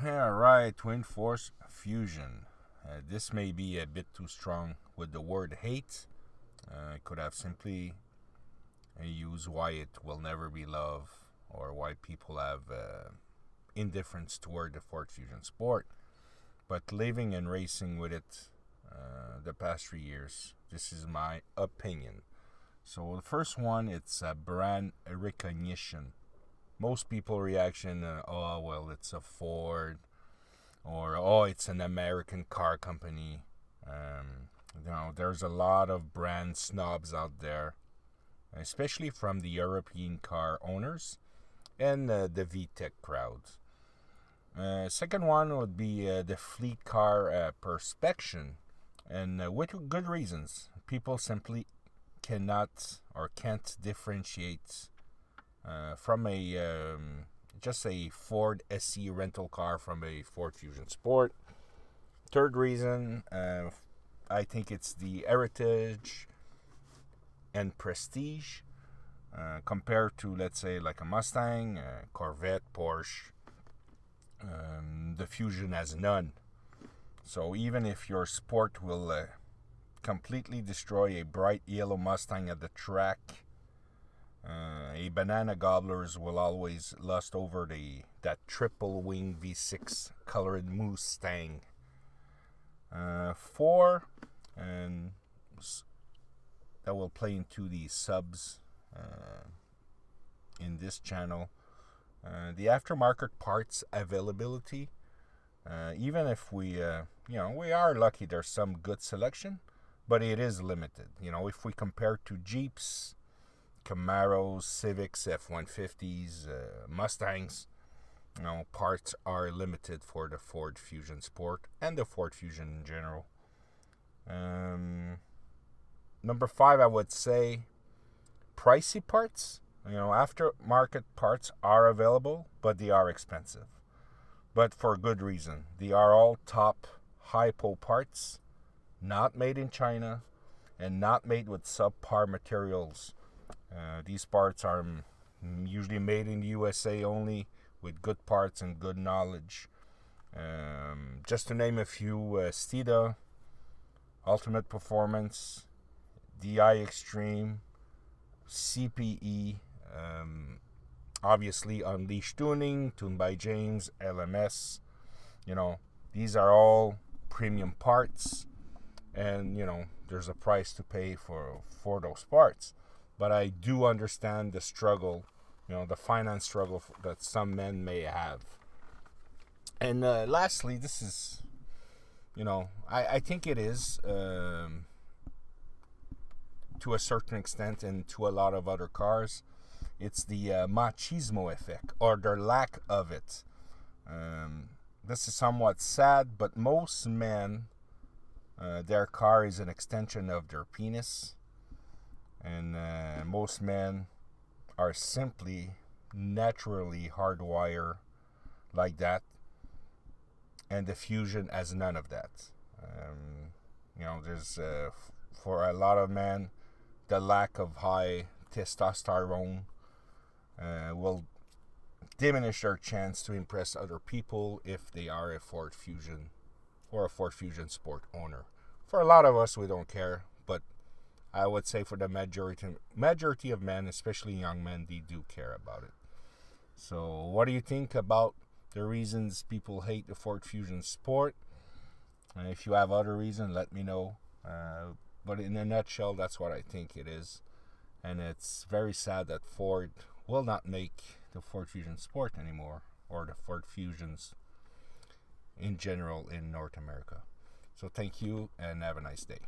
Yeah, right. Twin Force Fusion. This may be a bit too strong with the word hate. I could have simply used why it will never be love, or why people have indifference toward the Ford Fusion Sport. But living and racing with it the past 3 years, this is my opinion. So the first one, it's a brand recognition. Most people reaction, oh well, it's a Ford, or oh, it's an American car company. There's a lot of brand snobs out there, especially from the European car owners and the VTEC crowd. Second one would be the fleet car perspection, and with good reasons. People simply cannot or can't differentiate from just a Ford SE rental car from a Ford Fusion Sport. Third reason, I think it's the heritage and prestige compared to, let's say, like a Mustang, Corvette, Porsche. The Fusion has none. So even if your sport will completely destroy a bright yellow Mustang at the track, a banana gobblers will always lust over that triple wing V6 colored Mustang. Four, and that will play into the subs in this channel. The aftermarket parts availability, even if we are lucky, there's some good selection, but it is limited. If we compare to Jeeps, Camaros, Civics, F-150s, Mustangs, parts are limited for the Ford Fusion Sport and the Ford Fusion in general. Number 5, I would say pricey parts. Aftermarket parts are available, but they are expensive. But for good reason. They are all top hypo parts, not made in China, and not made with subpar materials. These parts are usually made in the USA only, with good parts and good knowledge. Just to name a few, Stida, Ultimate Performance, DI Extreme, CPE, obviously Unleashed Tuning, Tuned by James, LMS. These are all premium parts, and there's a price to pay for those parts. But I do understand the struggle, the finance struggle that some men may have. And lastly, this is, I think it is to a certain extent, and to a lot of other cars, it's the Machismo Effect, or their lack of it. This is somewhat sad, but most men, their car is an extension of their penis, and most men are simply naturally hardwired like that, and the Fusion has none of that. There's for a lot of men, the lack of high testosterone will diminish their chance to impress other people if they are a Ford Fusion or a Ford Fusion Sport owner. For a lot of us, we don't care, but I would say for the majority of men, especially young men, they do care about it. So what do you think about the reasons people hate the Ford Fusion Sport? If you have other reasons, let me know. But in a nutshell, that's what I think it is. And it's very sad that Ford will not make the Ford Fusion Sport anymore, or the Ford Fusions in general in North America. So thank you, and have a nice day.